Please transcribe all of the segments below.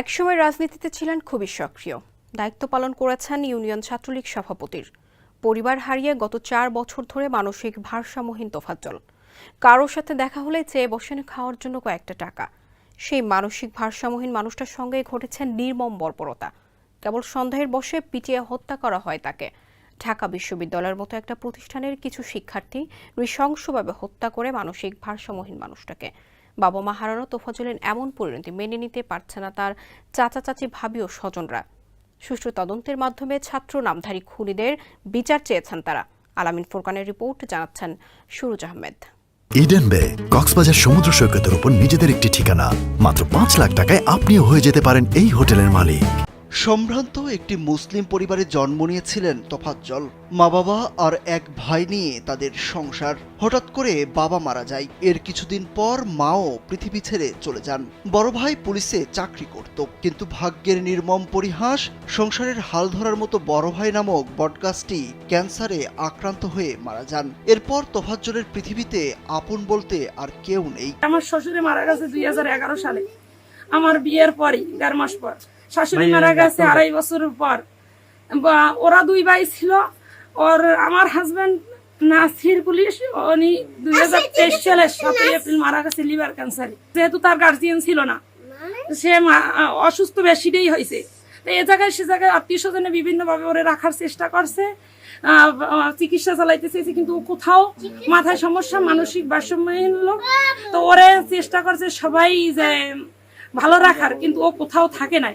একসময় রাজনীতিতে ছিলেন খুবই সক্রিয়, দায়িত্ব পালন করেছেন ইউনিয়ন ছাত্রলীগ সভাপতির। পরিবার হারিয়ে গত 4 বছর ধরে মানসিক ভারসাম্যহীন তোফাজ্জল। কারোর সাথে দেখা হলে চেয়ে বসেন খাওয়ার জন্য কয়েকটা টাকা। সেই মানসিক ভারসাম্যহীন মানুষটার সঙ্গে ঘটেছে নির্মম বর্বরতা। কেবল সন্দেহের বশে পিটিয়ে হত্যা করা হয় তাকে। ঢাকা বিশ্ববিদ্যালয়ের মতো একটা প্রতিষ্ঠানের কিছু শিক্ষার্থী নৃশংসভাবে হত্যা করে মানসিক ভারসাম্যহীন মানুষটাকে। বাবা মা হারানো তোফাজ্জলের এমন পরিণতি মেনে নিতে পারছে না তার চাচা চাচি ভাবি ও স্বজনরা। সুষ্ঠু তদন্তের মাধ্যমে ছাত্র নামধারী খুনিদের বিচার চেয়েছেন তারা। আলামিন ফুরকানের রিপোর্ট, জানাচ্ছেন সুরুজ আহমেদ। ইডেন বে কক্সবাজার সমুদ্র সৈকতের উপর নিজেদের একটি ঠিকানা। মাত্র 5 লাখ টাকায় আপনিও হয়ে যেতে পারেন এই হোটেলের মালিক। সম্ভ্রান্ত একটি মুসলিম পরিবারে জন্ম নিয়েছিলেন তোফাজ্জল। মা বাবা আর এক ভাই নিয়ে তাদের সংসার। হঠাৎ করে বাবা মারা যায়। এর কিছুদিন পর মাও পৃথিবী ছেড়ে চলে যান। বড় ভাই পুলিশে চাকরি করত, কিন্তু ভাগ্যের নির্মম পরিহাস, সংসারের হাল ধরার মতো বড় ভাই নামক বটগাছটি ক্যান্সারে আক্রান্ত হয়ে মারা যান। এরপর তোফাজ্জলের পৃথিবীতে আপন বলতে আর কেউ নেই। আমার শ্বশুরে মারা গেছে 2011 সালে, আমার বিয়ের পরই 1.5 মাস পর। শাশুড়ি মারা গেছে 2.5 বছরের পর। ওরা 2 ভাই ছিল। আমার হাজবেন্ড নাসির পুলিশ, উনি 2023 সালের 7 এপ্রিল মারা গেছে লিভার ক্যান্সারে। যেহেতু তার গার্জিয়ান ছিল না, সে অসুস্থ বেশিটাই হয়েছে। তো এ জায়গায় সে জায়গায় আত্মীয় স্বজনে বিভিন্নভাবে ওরে রাখার চেষ্টা করছে, চিকিৎসা চালাইতে চেয়েছে, কিন্তু কোথাও মাথায় সমস্যা, মানসিক ভারসাম্যহীন লোক। তো ওরে চেষ্টা করছে সবাই যে ভালো রাখার, কিন্তু ও কোথাও থাকে নাই।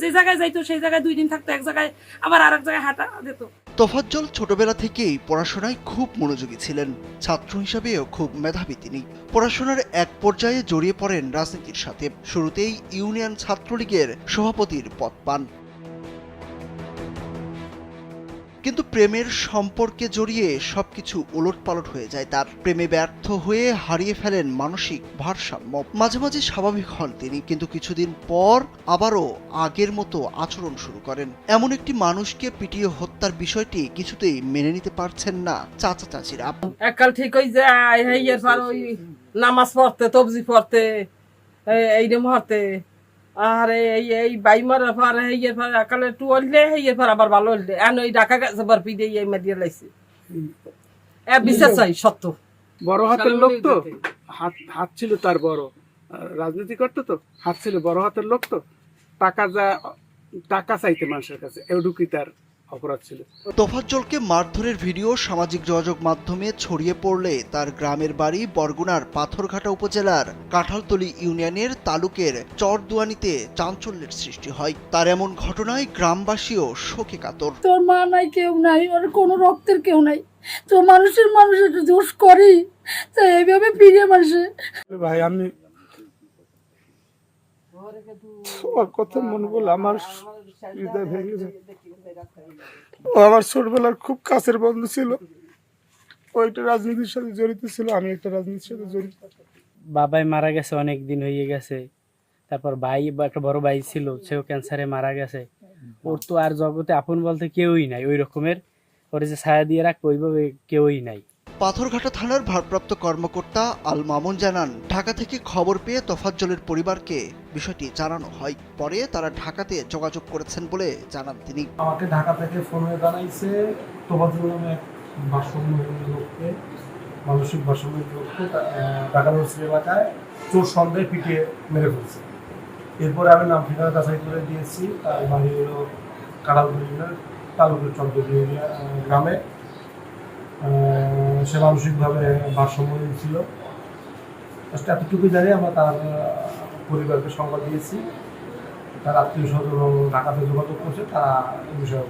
যে জায়গায় যাইতো সেই জায়গায় 2 দিন থাকতো, এক জায়গায় আবার আরেক জায়গায় হাঁটা দিত। তোফাজ্জল ছোটবেলা থেকেই পড়াশোনায় খুব মনোযোগী ছিলেন। ছাত্র হিসাবেও খুব মেধাবী তিনি। পড়াশোনার এক পর্যায়ে জড়িয়ে পড়েন রাজনীতির সাথে। শুরুতেই ইউনিয়ন ছাত্রলীগের সভাপতির পদ পান, কিন্তু প্রেমের সম্পর্কে জড়িয়ে সবকিছু ওলটপালট হয়ে যায় তার। প্রেমে ব্যর্থ হয়ে হারিয়ে ফেলেন মানসিক ভারসাম্য। মাঝে মাঝে স্বাভাবিক হন তিনি, কিন্তু কিছুদিন পর আবারও আগের মতো আচরণ শুরু করেন। এমন একটি মানুষকে পিটিয়ে হত্যার বিষয়টি কিছুতেই মেনে নিতে পারছেন না চাচা চাচিরা। এককাল ঠিক হয়ে যায়, ওই নামাজ পড়তে, তবজি পড়তে, এই মরতে, আর এই বাই মারার পর একালে টুয়াললে পর আবার ভালো হইলে ওই ঢাকা গেছে বার পিঠে এই মেডিয়া লাইছে। বিশ্বাস চাই সত্য। বড় হাতের লোক তো, হাত ছিল তার বড়, রাজনীতি করতো তো, হাত ছিল বড় হাতের লোক তো, টাকা চাইতে মানুষের কাছে, এটুকুই তার অপরাধ ছিল। তোফাজ্জলকে মারধরের ভিডিও সামাজিক যোগাযোগ মাধ্যমে ছড়িয়ে পড়লে তার গ্রামের বাড়ি বরগুনার পাথরঘাটা উপজেলার কাঁঠালতলী ইউনিয়নের তালুকের চরদুয়ানিতে চাঞ্চল্যের সৃষ্টি হয়। তার এমন ঘটনায় গ্রামবাসীও শোকে কাতর। তোর মা নাই, কেউ নাই, ওর কোনো রক্তের কেউ নাই, তো মানুষের একটু দোষ করি, তো এইভাবে ফিরে মানুষে। ভাই আমি কথা মনে বলে আমার হৃদয় ভেঙে যায়। ও আমার ছোটবেলার খুব কাছের বন্ধু ছিল। ওইটা রাজনীতির সাথে জড়িত ছিল, আমি একটা রাজনীতির সাথে জড়িত। বাবাই মারা গেছে, অনেক দিন হয়ে গেছে। তারপর ভাই, একটা বড় ভাই ছিল, সেও ক্যান্সারে মারা গেছে। ওর তো আর জগতে আপন বলতে কেউই নাই। ওই রকমের ওর যে ছায়া দিয়ে রাখবে ওইভাবে কেউই নাই। পাথরঘাটা থানার ভারপ্রাপ্ত কর্মকর্তা আল মামুন জানান, ঢাকা থেকে খবর পেয়ে তোফাজ্জলের পরিবারকে বিষয়টি জানানো হয়। পরে তারা ঢাকাতে যোগাযোগ করেছেন বলে জানান তিনি। আমাকে ঢাকা থেকে ফোন হয়ে জানাইছে তোফাজ্জল নামে এক ভারসাম্যহীন লোককে, মানসিক ভারসাম্যহীন লোককে ঢাকা নগরী এলাকায় চোর সন্দেহে পিটিয়ে মেরে ফেলছে। এরপরে আমি নাম ঠিকানা যাচাই করে দিয়েছি। তার বাড়ি হলো কাঁঠালতলী তালুকের চরদুয়ানি গ্রামে। সে মানসিকভাবে ভারসাম্যহীন ছিল। এতটুকু জানি আমরা তার পরিবারকে সংবাদ দিয়েছি। তার আত্মীয় স্বজন ঢাকাতে যোগাযোগ করছে, তারা এই বিষয়ে।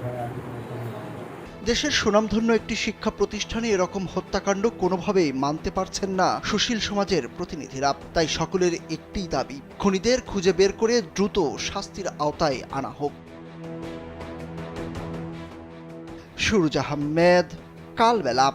দেশের সুনামধন্য একটি শিক্ষা প্রতিষ্ঠানে এরকম হত্যাকাণ্ড কোনোভাবেই মানতে পারছেন না সুশীল সমাজের প্রতিনিধিরা। তাই সকলের একটি দাবি, খুনিদের খুঁজে বের করে দ্রুত শাস্তির আওতায় আনা হোক। সুরুজ আহমেদ, কালবেলা।